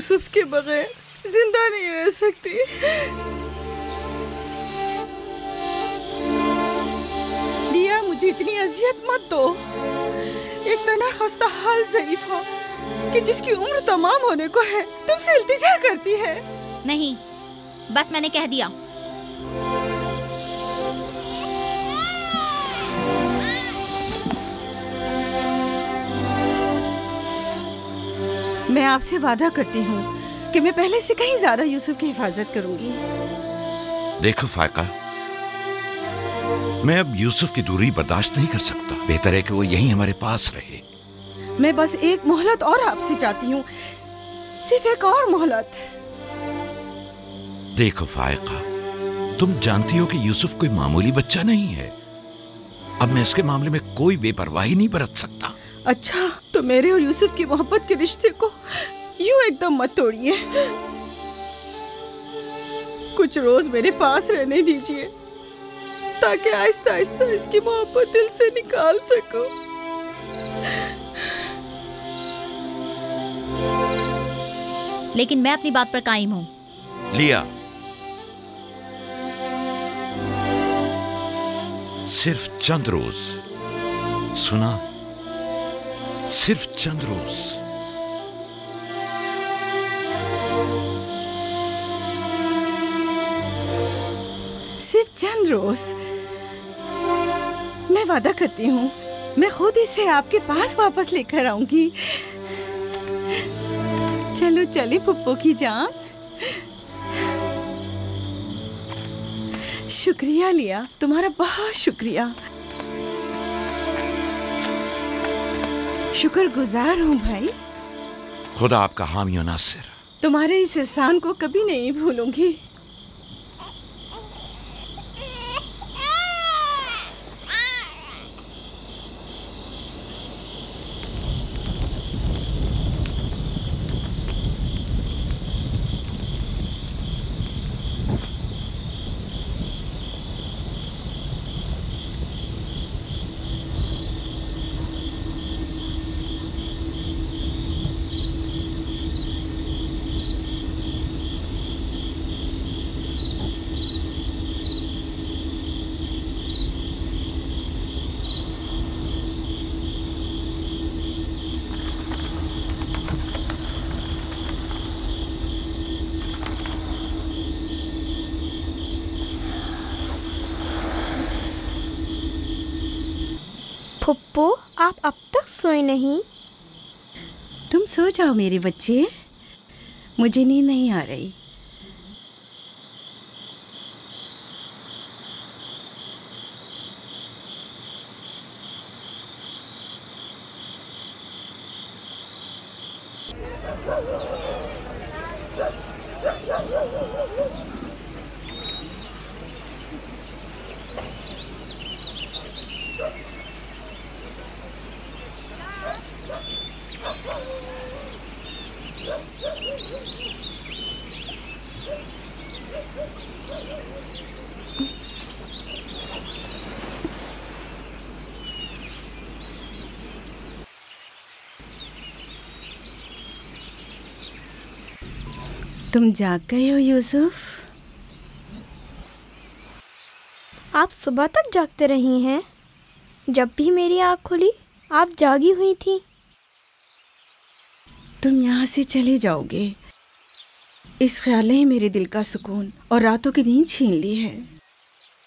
यूसुफ के बगैर जिंदा नहीं रह सकती। लिया, मुझे इतनी अजियत मत दो। एक तना खस्ता हाल ज़ईफ़ा कि जिसकी उम्र तमाम होने को है तुमसे इल्तिजा करती है। नहीं, बस मैंने कह दिया। मैं आपसे वादा करती हूँ कि मैं पहले से कहीं ज्यादा यूसुफ की हिफाजत करूंगी। देखो फायका, मैं अब यूसुफ की दूरी बर्दाश्त नहीं कर सकता। बेहतर है कि वो यहीं हमारे पास रहे। मैं बस एक मोहलत और आपसे चाहती हूँ, सिर्फ एक और मोहलत। देखो फायका, तुम जानती हो कि यूसुफ कोई मामूली बच्चा नहीं है। अब मैं इसके मामले में कोई बेपरवाही नहीं बरत सकता। अच्छा, तो मेरे और यूसुफ की मोहब्बत के रिश्ते को यूं एकदम मत तोड़िए। कुछ रोज मेरे पास रहने दीजिए ताकि आहिस्ता आहिस्ता इसकी मोहब्बत दिल से निकाल सकूं। लेकिन मैं अपनी बात पर कायम हूँ। लिया, सिर्फ चंद रोज, सुना, सिर्फ चंद रोज। सिर्फ चंद रोज? मैं वादा करती हूँ, मैं खुद इसे आपके पास वापस लेकर आऊंगी। चलो चले पुप्पो की जान। शुक्रिया लिया, तुम्हारा बहुत शुक्रिया। शुक्रगुजार हूँ भाई। खुदा आपका हामी और नासिर। तुम्हारे इस एहसान को कभी नहीं भूलूंगी। फुप्पो, आप अब तक सोए नहीं? तुम सो जाओ मेरे बच्चे, मुझे नींद नहीं आ रही। तुम जाग गए हो यूसुफ? आप सुबह तक जागते रही हैं? जब भी मेरी आँख खुली आप जागी हुई थी। तुम यहाँ से चले जाओगे, इस ख्याल ने मेरे दिल का सुकून और रातों की नींद छीन ली है।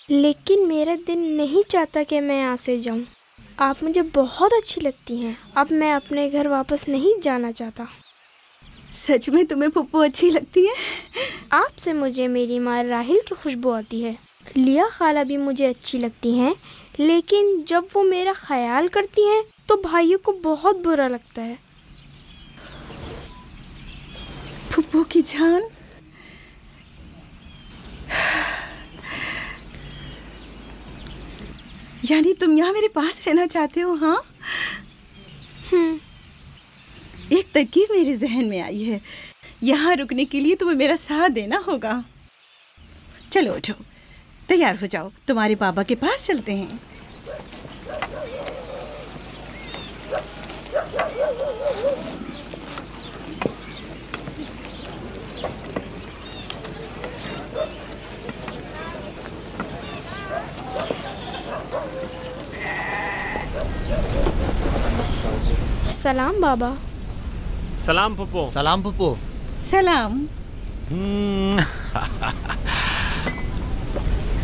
लेकिन मेरा दिल नहीं चाहता कि मैं यहाँ से जाऊँ। आप मुझे बहुत अच्छी लगती हैं। अब मैं अपने घर वापस नहीं जाना चाहता। सच में तुम्हें पुप्पो अच्छी लगती है? आपसे मुझे मेरी माँ राहिल की खुशबू आती है। लिया खाला भी मुझे अच्छी लगती हैं, लेकिन जब वो मेरा ख्याल करती हैं तो भाइयों को बहुत बुरा लगता है। पुप्पो की जान, यानी तुम यहाँ मेरे पास रहना चाहते हो? हाँ, एक तरकीब मेरे जहन में आई है। यहाँ रुकने के लिए तुम्हें मेरा साथ देना होगा। चलो उठो, तैयार हो जाओ, तुम्हारे बाबा के पास चलते हैं। सलाम बाबा। सलाम पप्पो। सलाम पप्पो। सलाम।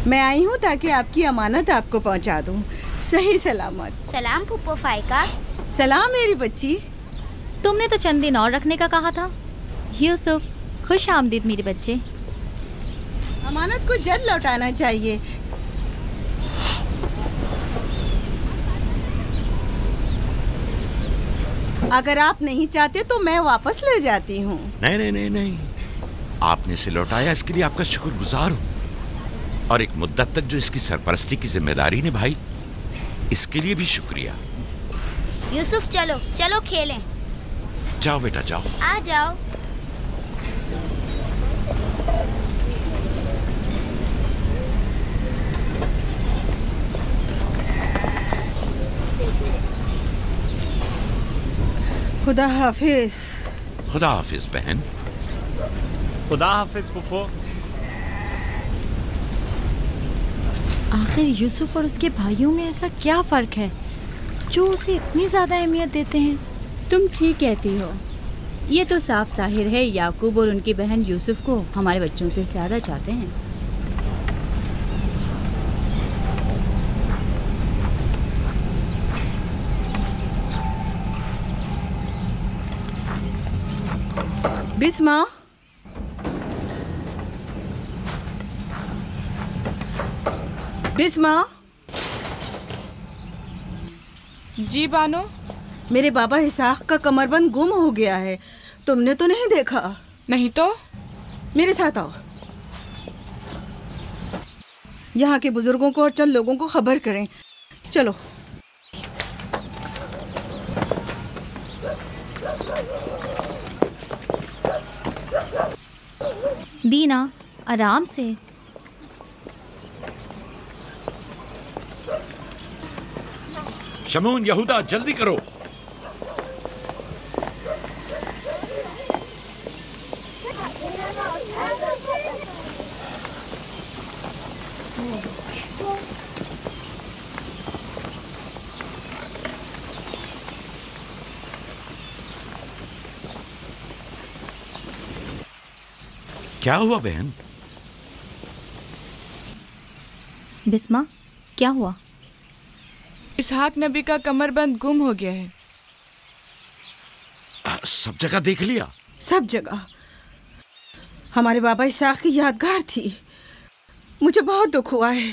मैं आई हूँ ताकि आपकी अमानत आपको पहुँचा दूँ सही सलामत। सलाम पुप्पो फाइका। सलाम मेरी बच्ची। तुमने तो चंद दिन और रखने का कहा था। यूसुफ, खुश आमदीद मेरे बच्चे। अमानत को जल्द लौटाना चाहिए। अगर आप नहीं चाहते तो मैं वापस ले जाती हूँ। नहीं नहीं नहीं नहीं, आपने इसे लौटाया इसके लिए आपका शुक्रगुजार हूँ, और एक मुद्दत तक जो इसकी सरपरस्ती की जिम्मेदारी निभाई इसके लिए भी शुक्रिया। यूसुफ चलो चलो खेलें। जाओ बेटा जाओ। आ जाओ। खुदा हाफिज। खुदा हाफिज बहन। खुदा हाफिज पुप्पो। आखिर यूसुफ और उसके भाइयों में ऐसा क्या फर्क है जो उसे इतनी ज्यादा अहमियत देते हैं? तुम ठीक कहती हो। ये तो साफ जाहिर है याकूब और उनकी बहन यूसुफ को हमारे बच्चों से ज्यादा चाहते हैं। बिस्मा, बिस्मा। जी बानो। मेरे बाबा इसाक का कमरबंद गुम हो गया है। तुमने तो नहीं देखा? नहीं तो। मेरे साथ आओ। यहाँ के बुजुर्गों को और चंद लोगों को खबर करें। चलो। दीना, आराम से। शमून, यहूदा, जल्दी करो। क्या हुआ बहन? बिस्मा, क्या हुआ? इसहाक नबी का कमरबंद गुम हो गया है। सब जगह देख लिया? सब जगह। हमारे बाबा इसाक की यादगार थी। मुझे बहुत दुख हुआ है।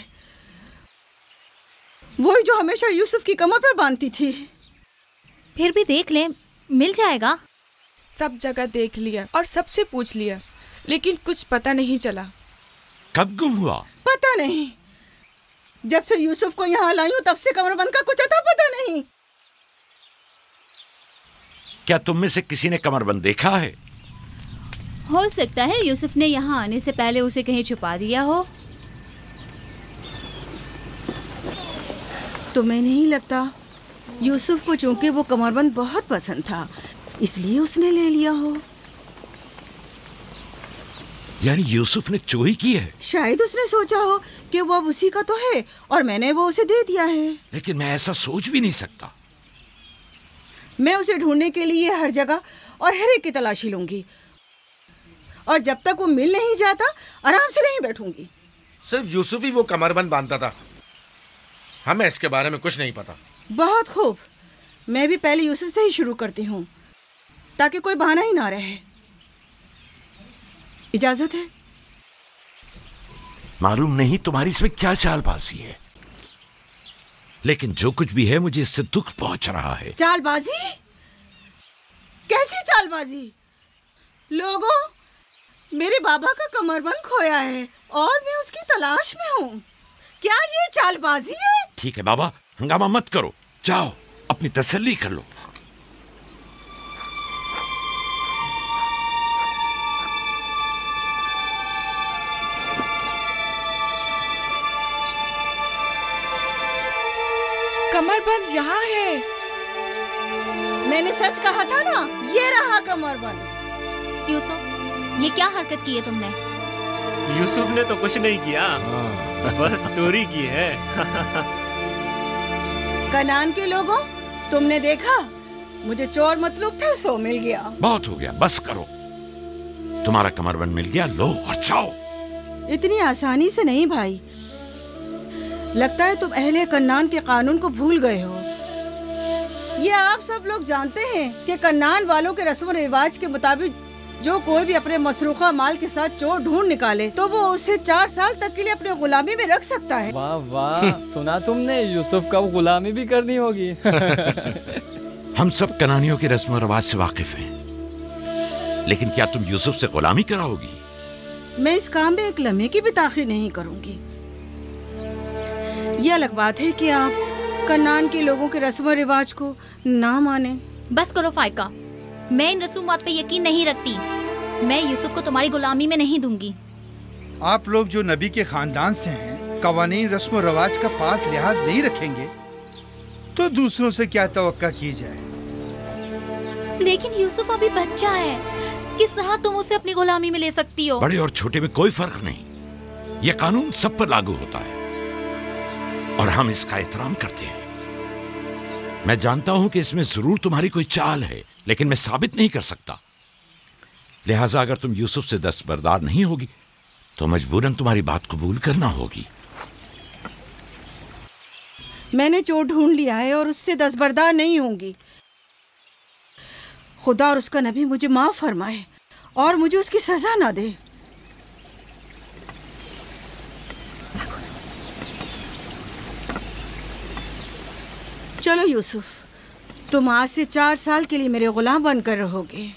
वही जो हमेशा यूसुफ की कमर पर बांधती थी। फिर भी देख ले, मिल जाएगा। सब जगह देख लिया और सबसे पूछ लिया, लेकिन कुछ पता नहीं चला। कब गुम हुआ? पता नहीं। जब से यूसुफ को यहाँ लाई हूँ तब से कमरबंद का कुछ अता पता नहीं। क्या तुम में से किसी ने कमरबंद देखा है? हो सकता है यूसुफ ने यहाँ आने से पहले उसे कहीं छुपा दिया हो। तुम्हें नहीं लगता यूसुफ को चूंकि वो कमरबंद बहुत पसंद था इसलिए उसने ले लिया हो? यानी यूसुफ ने चोरी की है? शायद उसने सोचा हो कि वो अब उसी का तो है और मैंने वो उसे दे दिया है। लेकिन मैं ऐसा सोच भी नहीं सकता। मैं उसे ढूंढने के लिए हर जगह और हर एक की तलाशी लूंगी, और जब तक वो मिल नहीं जाता आराम से नहीं बैठूंगी। सिर्फ यूसुफ ही वो कमरबंद बांधता था, हमें इसके बारे में कुछ नहीं पता। बहुत खूब। मैं भी पहले यूसुफ से ही शुरू करती हूँ ताकि कोई बहाना ही ना रहे। इजाजत है? मालूम नहीं तुम्हारी इसमें क्या चालबाजी है, लेकिन जो कुछ भी है मुझे इससे दुख पहुंच रहा है। चालबाजी? कैसी चालबाजी? लोगों, मेरे बाबा का कमरबंद खोया है और मैं उसकी तलाश में हूँ। क्या ये चालबाजी है? ठीक है बाबा, हंगामा मत करो, जाओ अपनी तसल्ली कर लो। कमरबंद यहाँ है। मैंने सच कहा था ना, ये रहा कमरबंद। यूसुफ, ये क्या हरकत की है तुमने? यूसुफ ने तो कुछ नहीं किया, बस चोरी की है। कनान के लोगों, तुमने देखा मुझे चोर मतलूब था, सो मिल गया। बहुत हो गया, बस करो। तुम्हारा कमरबंद मिल गया, लो और जाओ। इतनी आसानी से नहीं भाई, लगता है तुम अहले कन्नान के कानून को भूल गए हो। ये आप सब लोग जानते हैं कि कन्नान वालों के रस्म रिवाज के मुताबिक जो कोई भी अपने मसरूखा माल के साथ चोर ढूंढ निकाले तो वो उसे 4 साल तक के लिए अपने गुलामी में रख सकता है। वाह वाह, सुना तुमने, यूसुफ का गुलामी भी करनी होगी। हम सब कनानियों के रस्म और रिवाज से वाकिफ हैं, लेकिन क्या तुम यूसुफ से गुलामी कराओगी? मैं इस काम में एक लम्हे की भी ताखीर नहीं करूंगी। ये अलग बात है कि आप कन्नान के लोगों के रस्म और रिवाज को ना माने। बस करो फाइका, मैं इन रसूमात पे यकीन नहीं रखती। मैं यूसुफ को तुम्हारी गुलामी में नहीं दूंगी। आप लोग जो नबी के खानदान से हैं, कवानीन रस्म और रवाज का पास लिहाज नहीं रखेंगे तो दूसरों से क्या तवक्का की जाए। लेकिन यूसुफ अभी बच्चा है, किस तरह तुम उसे अपनी गुलामी में ले सकती हो? बड़े और छोटे में कोई फर्क नहीं, ये कानून सब पर लागू होता है और हम इसका एहतराम करते हैं। मैं जानता हूं कि इसमें जरूर तुम्हारी कोई चाल है, लेकिन मैं साबित नहीं कर सकता। लिहाजा अगर तुम यूसुफ से दस्तबरदार नहीं होगी तो मजबूरन तुम्हारी बात कबूल करना होगी। मैंने चोर ढूंढ लिया है और उससे दस्तबरदार नहीं होंगी। खुदा और उसका नबी मुझे माफ फरमाए और मुझे उसकी सजा ना दे। चलो यूसुफ, तुम आज से 4 साल के लिए मेरे गुलाम बनकर रहोगे।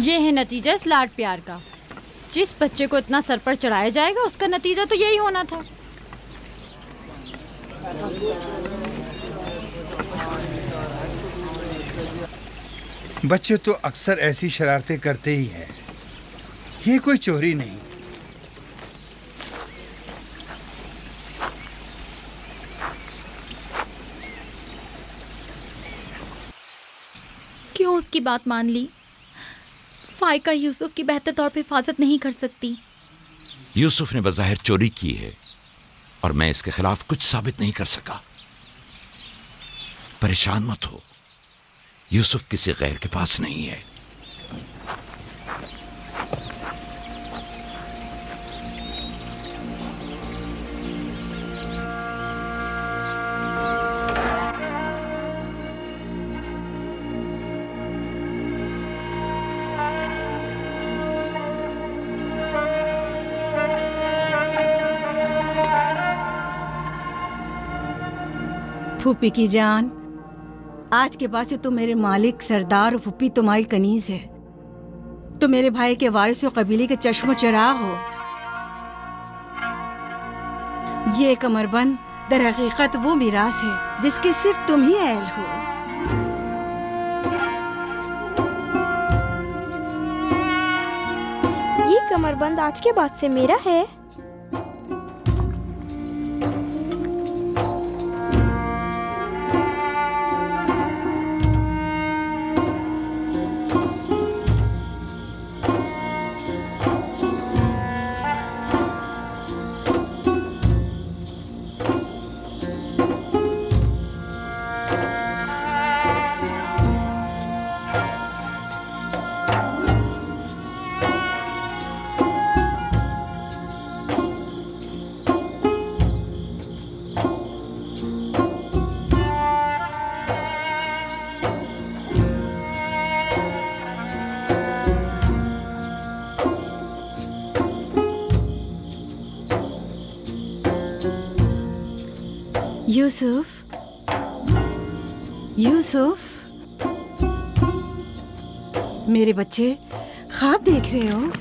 ये है नतीजा इस लाड प्यार का। जिस बच्चे को इतना सर पर चढ़ाया जाएगा उसका नतीजा तो यही होना था। बच्चे तो अक्सर ऐसी शरारतें करते ही हैं, ये कोई चोरी नहीं। क्यों उसकी बात मान ली? फाइका यूसुफ की बेहतर तौर पे हिफाजत नहीं कर सकती। यूसुफ ने बज़ाहिर चोरी की है और मैं इसके खिलाफ कुछ साबित नहीं कर सका। परेशान मत हो, यूसुफ किसी गैर के पास नहीं है। फूफी की जान, आज के बाद से तुम मेरे मालिक सरदार, फूफी तुम्हारी कनीज है। तुम मेरे भाई के वारिस और कबीले के चश्मो चराग हो। ये कमरबंद दर हकीकत वो मिरास है जिसके सिर्फ तुम ही अहल हो। ये कमरबंद आज के बाद से मेरा है। यूसुफ, यूसुफ, मेरे बच्चे ख्वाब देख रहे हो?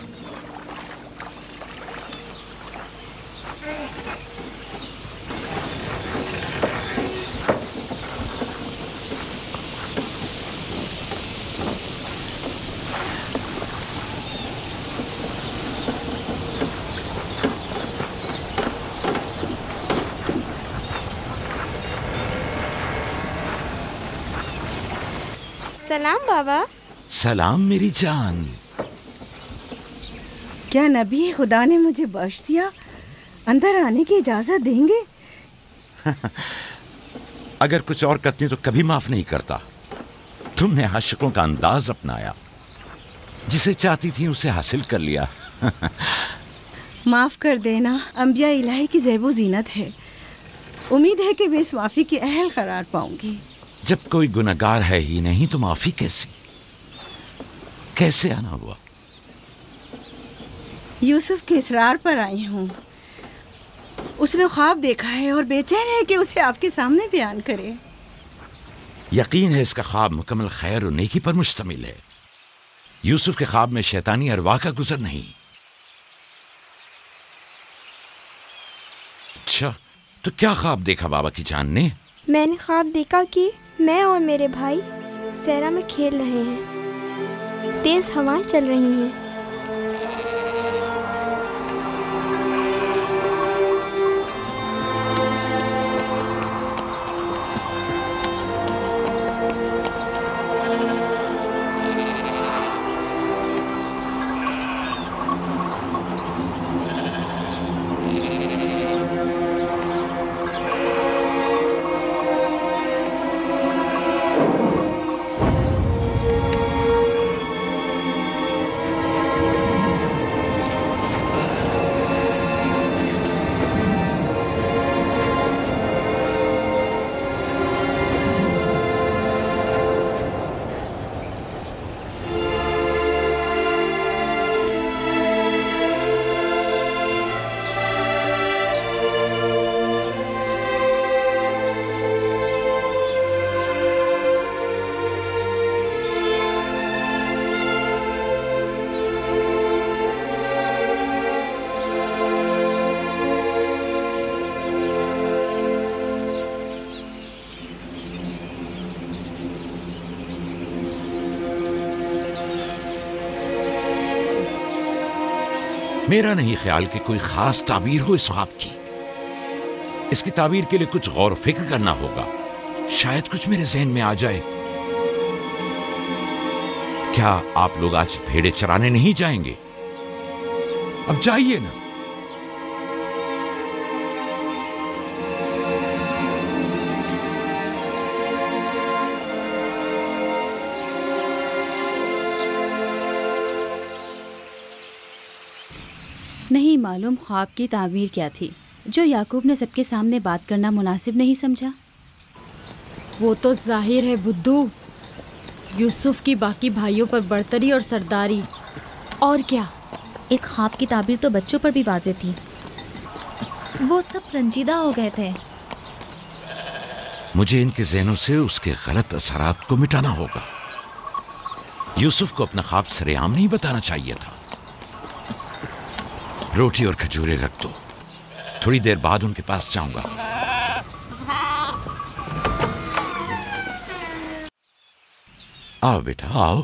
सलाम बाबा। सलाम मेरी जान। क्या नबी खुदा ने मुझे बख्श दिया? अंदर आने की इजाजत देंगे? अगर कुछ और करती तो कभी माफ नहीं करता। तुमने आशिकों का अंदाज अपनाया, जिसे चाहती थी उसे हासिल कर लिया। माफ कर देना अंबिया इलाही की ज़ैबो ज़ीनत है। उम्मीद है कि मैं इस माफी की अहल करार पाऊंगी। जब कोई गुनहगार है ही नहीं तो माफी कैसे आना हुआ? यूसुफ के इसरार पर आई हूँ। उसने ख्वाब देखा है और बेचैन है कि उसे आपके सामने बयान करे। यकीन है इसका ख्वाब मुकम्मल खैर और नेकी पर मुश्तमिल है। यूसुफ के ख्वाब में शैतानी अरवाह का गुजर नहीं। अच्छा, तो क्या ख्वाब देखा बाबा की जान ने? मैंने ख्वाब देखा कि मैं और मेरे भाई सहरा में खेल रहे हैं। तेज हवाएं चल रही हैं। मेरा नहीं ख्याल कि कोई खास ताबीर हो इस ख्वाब की। इसकी ताबीर के लिए कुछ गौर फिक्र करना होगा। शायद कुछ मेरे जहन में आ जाए। क्या आप लोग आज भेड़े चराने नहीं जाएंगे? अब जाइए ना। नहीं मालूम ख्वाब की ताबीर क्या थी जो याकूब ने सबके सामने बात करना मुनासिब नहीं समझा। वो तो जाहिर है बुद्धू, यूसुफ की बाकी भाइयों पर बर्तरी और सरदारी। और क्या? इस ख्वाब की ताबीर तो बच्चों पर भी वाज़ेह थी। वो सब रंजीदा हो गए थे। मुझे इनके ज़हनों से उसके गलत असरात को मिटाना होगा। यूसुफ को अपना ख्वाब सरेआम नहीं बताना चाहिए था। रोटी और खजूरें रख दो, थोड़ी देर बाद उनके पास जाऊंगा। आओ बेटा आओ।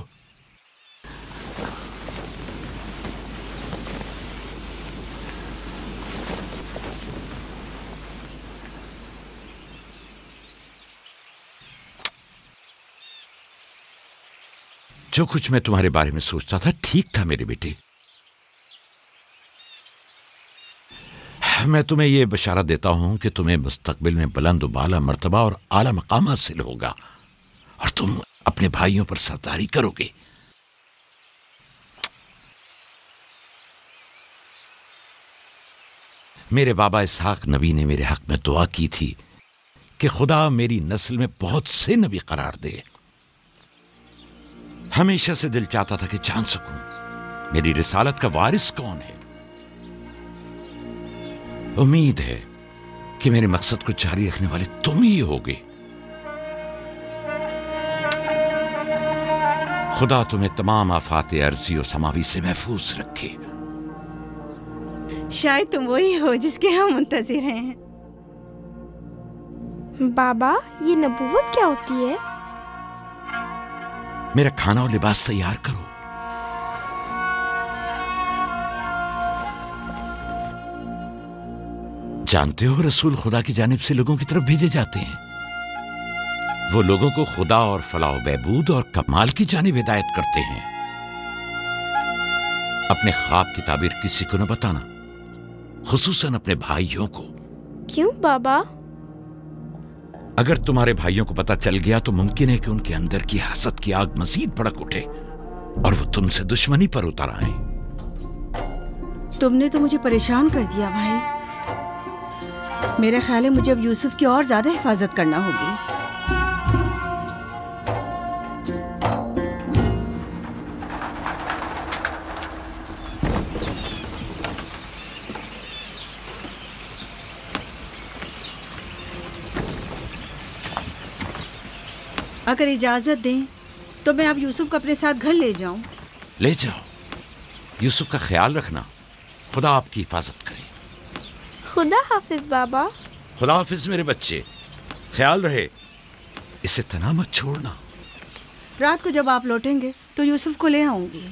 जो कुछ मैं तुम्हारे बारे में सोचता था ठीक था मेरे बेटे। मैं तुम्हें यह बशारत देता हूं कि तुम्हें मुस्तकबिल में बुलंद बाला मर्तबा और आला मकाम हासिल होगा और तुम अपने भाइयों पर सरदारी करोगे। मेरे बाबा इसहाक नबी ने मेरे हक में दुआ की थी कि खुदा मेरी नस्ल में बहुत से नबी करार दे। हमेशा से दिल चाहता था कि जान सकूं मेरी रिसालत का वारिस कौन है। उम्मीद है कि मेरे मकसद को जारी रखने वाले तुम ही होगे। खुदा तुम्हें तमाम आफात अर्जी और समावी से महफूज रखे। शायद तुम वही हो जिसके हम मुंतजिर हैं। बाबा, ये नबूवत क्या होती है? मेरा खाना और लिबास तैयार करो। जानते हो रसूल खुदा की जानिब से लोगों की तरफ भेजे जाते हैं। वो लोगों को खुदा और फलाह बहबूद और कमाल की जानिब हिदायत करते हैं। अपने ख्वाब की ताबीर किसी को न बताना। खुसूसन अपने भाइयों को। क्यों बाबा? अगर तुम्हारे भाइयों को पता चल गया तो मुमकिन है कि उनके अंदर की हसद की आग मजीद भड़क उठे और वो तुमसे दुश्मनी पर उतर आए। तुमने तो मुझे परेशान कर दिया भाई। मेरा ख्याल है मुझे अब यूसुफ की और ज्यादा हिफाजत करना होगी। अगर इजाजत दें तो मैं अब यूसुफ को अपने साथ घर ले जाऊं। ले जाओ। यूसुफ का ख्याल रखना। खुदा आपकी हिफाजत करे। खुदा हाफिज बाबा। खुदा हाफिज मेरे बच्चे। ख्याल रहे, इसे तना मत छोड़ना। रात को जब आप लौटेंगे तो यूसुफ को ले आऊंगी।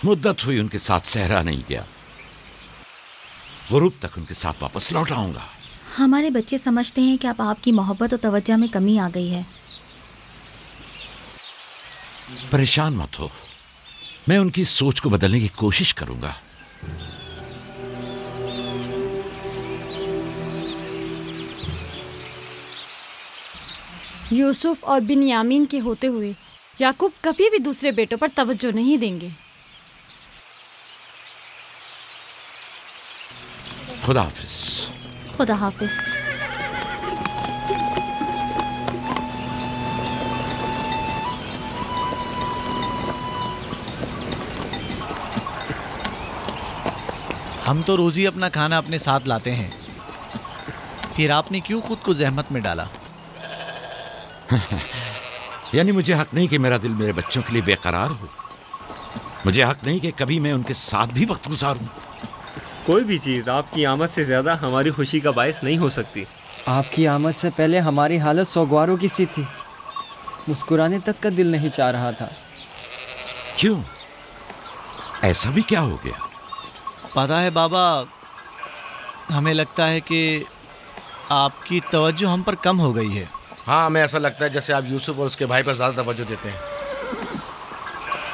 मुद्दत हुई उनके साथ सहरा नहीं गया। गुरूब तक उनके साथ वापस लौट आऊंगा। हमारे बच्चे समझते हैं कि अब आपकी मोहब्बत और तवज्जो में कमी आ गई है। परेशान मत हो, मैं उनकी सोच को बदलने की कोशिश करूंगा। यूसुफ और बिन्यामीन के होते हुए याकूब कभी भी दूसरे बेटों पर तवज्जो नहीं देंगे। खुदा हाफिज। खुदा हाफिज। हम तो रोज ही अपना खाना अपने साथ लाते हैं, फिर आपने क्यों खुद को जहमत में डाला? यानी मुझे हक नहीं कि मेरा दिल मेरे बच्चों के लिए बेकरार हो। मुझे हक नहीं कि कभी मैं उनके साथ भी वक्त गुजारूं। कोई भी चीज़ आपकी आमद से ज़्यादा हमारी खुशी का बायस नहीं हो सकती। आपकी आमद से पहले हमारी हालत सोगवारों की सी थी। मुस्कुराने तक का दिल नहीं चाह रहा था। क्यों? ऐसा भी क्या हो गया? पता है बाबा, हमें लगता है कि आपकी तवज्जो हम पर कम हो गई है। हाँ, हमें ऐसा लगता है जैसे आप यूसुफ और उसके भाई पर ज़्यादा तवज्जो देते हैं।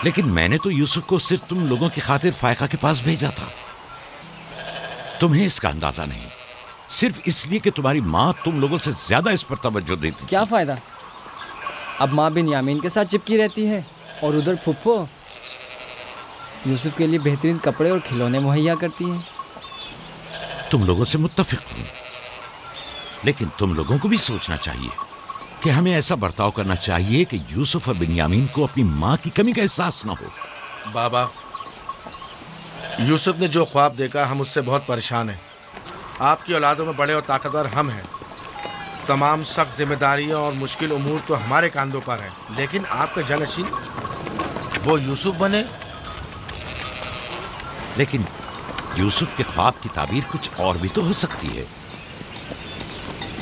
लेकिन मैंने तो यूसुफ को सिर्फ तुम लोगों की खातिर फायका के पास भेजा था। तुम्हें इसका अंदाजा नहीं, सिर्फ इसलिए कि तुम्हारी माँ तुम लोगों से ज्यादा इस पर तवज्जो देती। क्या फायदा? अब माँ बिन्यामीन के साथ चिपकी रहती है और उधर फुफ्फो यूसुफ के लिए बेहतरीन कपड़े और खिलौने मुहैया करती हैं। तुम लोगों से मुत्तफिक हूं, लेकिन तुम लोगों को भी सोचना चाहिए कि हमें ऐसा बर्ताव करना चाहिए कि यूसुफ और बिन्यामीन को अपनी माँ की कमी का एहसास न हो। बाबा, यूसुफ ने जो ख्वाब देखा, हम उससे बहुत परेशान हैं। आपकी औलादों में बड़े और ताकतवर हम हैं। तमाम सख्त जिम्मेदारियां और मुश्किल उमूर तो हमारे कांधों पर हैं, लेकिन आपका जानशीन वो यूसुफ बने। लेकिन यूसुफ के ख्वाब की ताबीर कुछ और भी तो हो सकती है।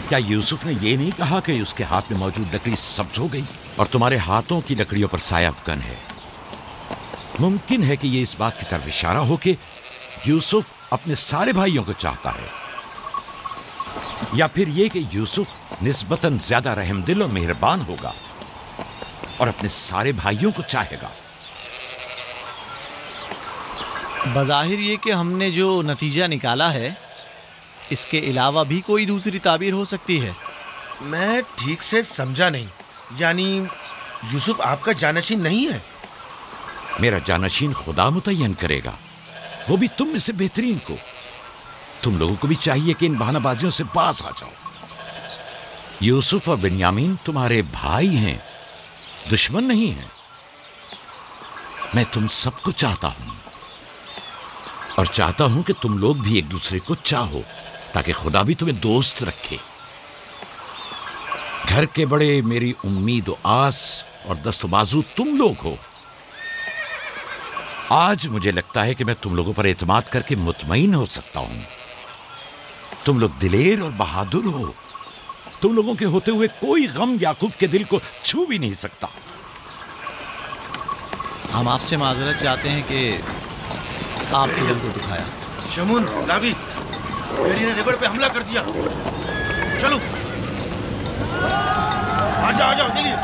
क्या यूसुफ ने ये नहीं कहा कि उसके हाथ में मौजूद लकड़ी सब्ज हो गई और तुम्हारे हाथों की लकड़ियों पर साया अफगन है? मुमकिन है कि ये इस बात की तरफ इशारा हो कि यूसुफ अपने सारे भाइयों को चाहता है, या फिर ये कि यूसुफ निस्बतन ज्यादा रहमदिल और मेहरबान होगा और अपने सारे भाइयों को चाहेगा। बज़ाहिर ये कि हमने जो नतीजा निकाला है, इसके अलावा भी कोई दूसरी ताबीर हो सकती है। मैं ठीक से समझा नहीं। यानी यूसुफ आपका जानशीन नहीं है? मेरा जानशीन खुदा मुतय्यन करेगा, वो भी तुम में से बेहतरीन को। तुम लोगों को भी चाहिए कि इन बहानाबाजियों से बाज आ जाओ। यूसुफ और बिन्यामीन तुम्हारे भाई हैं, दुश्मन नहीं हैं। मैं तुम सबको चाहता हूं और चाहता हूं कि तुम लोग भी एक दूसरे को चाहो, ताकि खुदा भी तुम्हें दोस्त रखे। घर के बड़े मेरी उम्मीद और आस और दस्तबाजू तुम लोग हो। आज मुझे लगता है कि मैं तुम लोगों पर एतमाद करके मुतमईन हो सकता हूं। तुम लोग दिलेर और बहादुर हो। तुम लोगों के होते हुए कोई गम याकूब के दिल को छू भी नहीं सकता। हम आपसे माजरत चाहते हैं कि आपने दिल को दुखाया। शमून, लावी, मेरी ने रिवर पे हमला कर दिया। चलो। जाओ जल्दी।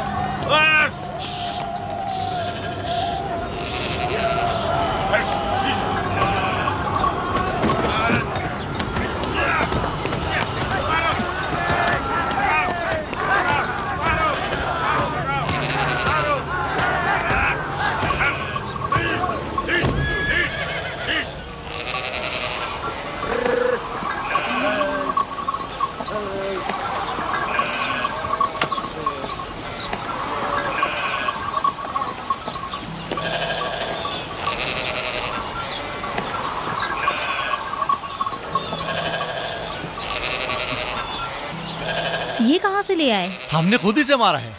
ये कहाँ से ले आए? हमने खुद ही से मारा है।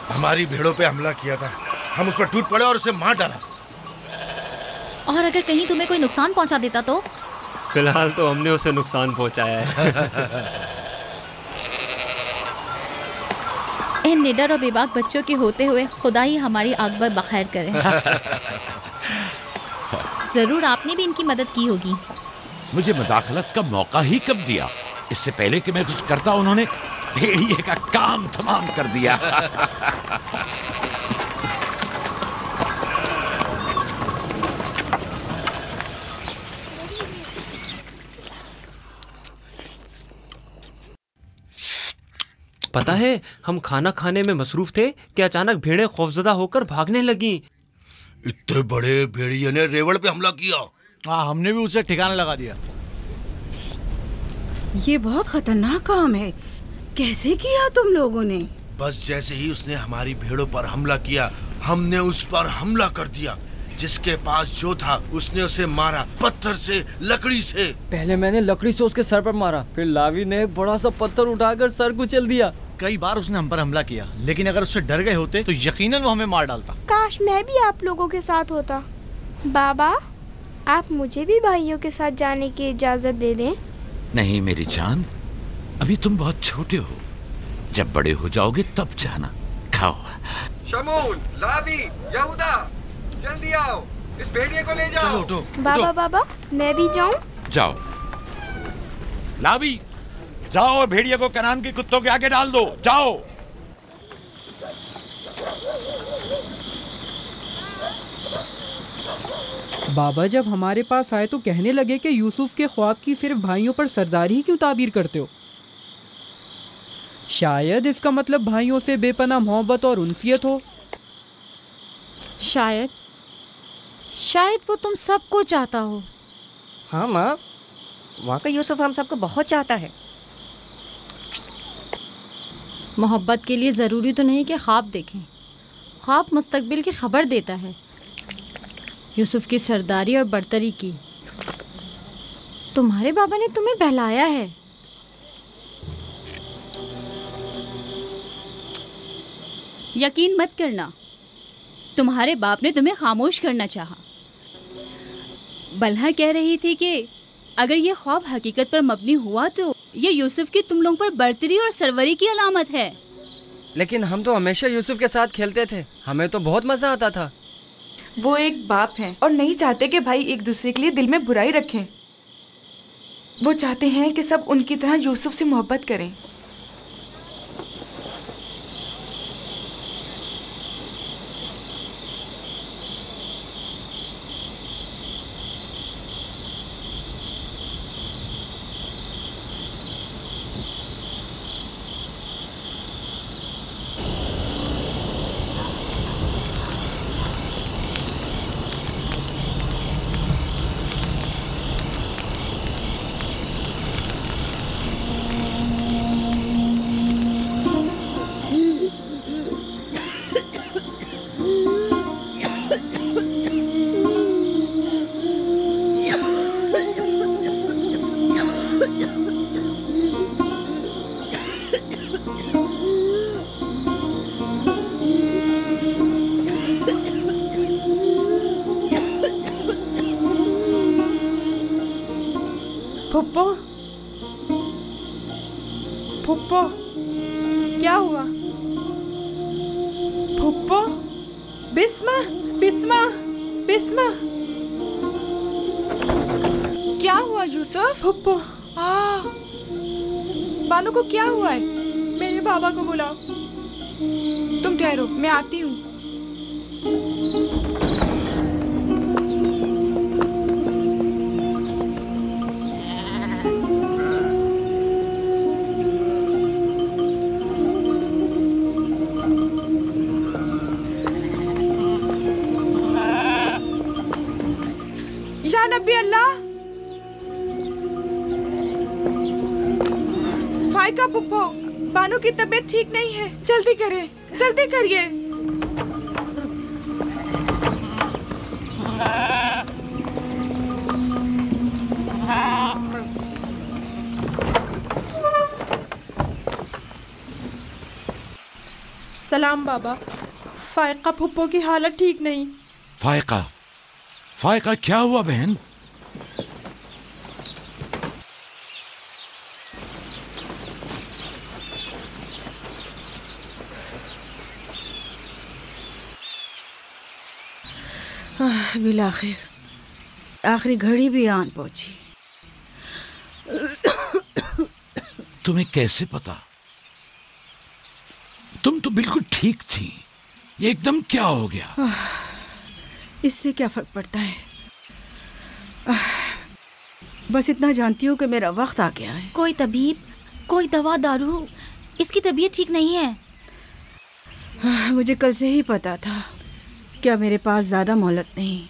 हमारी भेड़ों पे हमला किया था, हम उस पर टूट पड़े और उसे मार डाला। और अगर कहीं तुम्हें कोई नुकसान पहुंचा देता तो? फिलहाल तो हमने उसे नुकसान पहुंचाया है। इन निडर और बेबाक बच्चों के होते हुए खुदा ही हमारी आकबर बखैर करे। जरूर आपने भी इनकी मदद की होगी। मुझे मुदाखलत का मौका ही कब दिया? इससे पहले कि मैं कुछ करता उन्होंने भेड़िए का काम तमाम कर दिया। पता है, हम खाना खाने में मसरूफ थे कि अचानक भेड़ें खौफजदा होकर भागने लगी। इतने बड़े भेड़िए ने रेवड़ पे हमला किया। हाँ, हमने भी उसे ठिकाना लगा दिया। ये बहुत खतरनाक काम है। कैसे किया तुम लोगों ने? बस जैसे ही उसने हमारी भेड़ों पर हमला किया, हमने उस पर हमला कर दिया। जिसके पास जो था उसने उसे मारा, पत्थर से, लकड़ी से। पहले मैंने लकड़ी से उसके सर पर मारा, फिर लावी ने एक बड़ा सा पत्थर उठाकर सर कुचल दिया। कई बार उसने हम पर हमला किया, लेकिन अगर उससे डर गए होते तो यकीनन वो हमें मार डालता। काश मैं भी आप लोगों के साथ होता। बाबा, आप मुझे भी भाइयों के साथ जाने की इजाजत दे दें। नहीं मेरी जान, अभी तुम बहुत छोटे हो। जब बड़े हो जाओगे तब जाना। खाओ। शमून, लावी, यहूदा, जल्दी आओ, इस भेड़िए को ले जाओ। चलो उठो। बाबा बाबा, मैं भी जाऊं? जाओ। लावी, जाओ और भेड़िए को कनान के कुत्तों के आगे डाल दो। जाओ। बाबा जब हमारे पास आए तो कहने लगे कि यूसुफ के ख्वाब की सिर्फ भाइयों पर सरदारी ही क्यों ताबीर करते हो? शायद इसका मतलब भाइयों से बेपनाह मोहब्बत और उनसियत हो। शायद वो तुम सबको चाहता हो। हाँ माँ, वाकई यूसुफ हम सबको बहुत चाहता है। मोहब्बत के लिए ज़रूरी तो नहीं कि ख्वाब देखें। ख्वाब मुस्तकबिल की खबर देता है। यूसुफ की सरदारी और बरतरी की। तुम्हारे बाबा ने तुम्हें बहलाया है। यकीन मत करना, तुम्हारे बाप ने तुम्हें खामोश करना चाहा। बल्हा कह रही थी कि अगर ये ख्वाब हकीकत पर मबनी हुआ तो ये यूसुफ की तुम लोगों पर बरतरी और सरवरी की अलामत है। लेकिन हम तो हमेशा यूसुफ के साथ खेलते थे, हमें तो बहुत मजा आता था। वो एक बाप हैं और नहीं चाहते कि भाई एक दूसरे के लिए दिल में बुराई रखें। वो चाहते हैं कि सब उनकी तरह यूसुफ से मोहब्बत करें। फुप्पो, फुप्पो, क्या हुआ? फुप्पो, बिस्मा, बिस्मा, बिस्मा, क्या हुआ यूसुफ? फुप्पो, बानू को क्या हुआ है? बाबा को बुलाओ। तुम ठहरो, मैं आती हूँ। या नबी अल्लाह, फाइका पुप्पो, बानो की तबीयत ठीक नहीं है, जल्दी करें, जल्दी करिए। सलाम बाबा, फाइका पुप्पो की हालत ठीक नहीं। फाइका, फाइका क्या हुआ बहन? बिलाखिर आखिरी घड़ी भी आन पहुंची। तुम्हें कैसे पता? तुम तो बिल्कुल ठीक थी, ये एकदम क्या हो गया? इससे क्या फर्क पड़ता है? बस इतना जानती हूँ कि मेरा वक्त आ गया है। कोई तबीब, कोई दवा दारू, इसकी तबीयत ठीक नहीं है। मुझे कल से ही पता था, क्या मेरे पास ज्यादा मोहलत नहीं।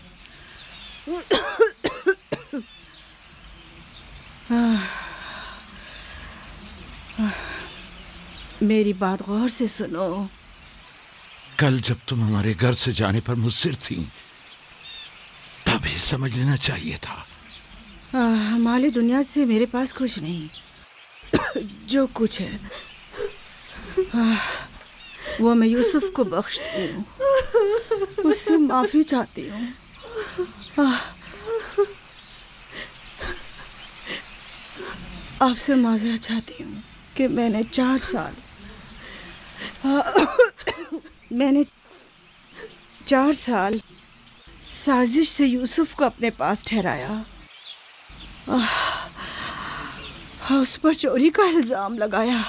मेरी बात गौर से सुनो। कल जब तुम हमारे घर से जाने पर मुझसे थी, तभी समझ लेना चाहिए था। माले दुनिया से मेरे पास कुछ नहीं। जो कुछ है वो मैं यूसुफ को बख्शती हूँ, उससे माफी चाहती हूँ। आपसे माजरत चाहती हूँ कि मैंने 4 साल साजिश से यूसुफ को अपने पास ठहराया, उस पर चोरी का इल्जाम लगाया।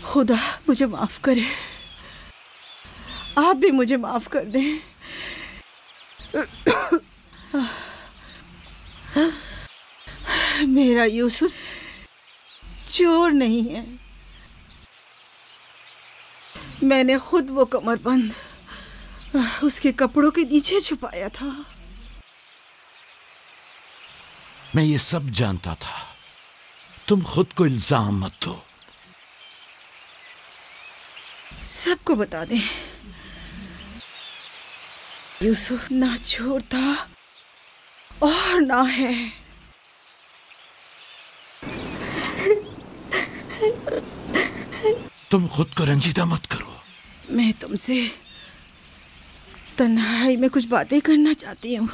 खुदा मुझे माफ करे, आप भी मुझे माफ कर दें। मेरा यूसुफ चोर नहीं है, मैंने खुद वो कमरबंद उसके कपड़ों के नीचे छुपाया था। मैं ये सब जानता था, तुम खुद को इल्जाम मत दो। सबको बता दें, यूसुफ ना चोर था और ना है। तुम खुद को रंजीदा मत करो। मैं तुमसे तन्हाई में कुछ बातें करना चाहती हूँ।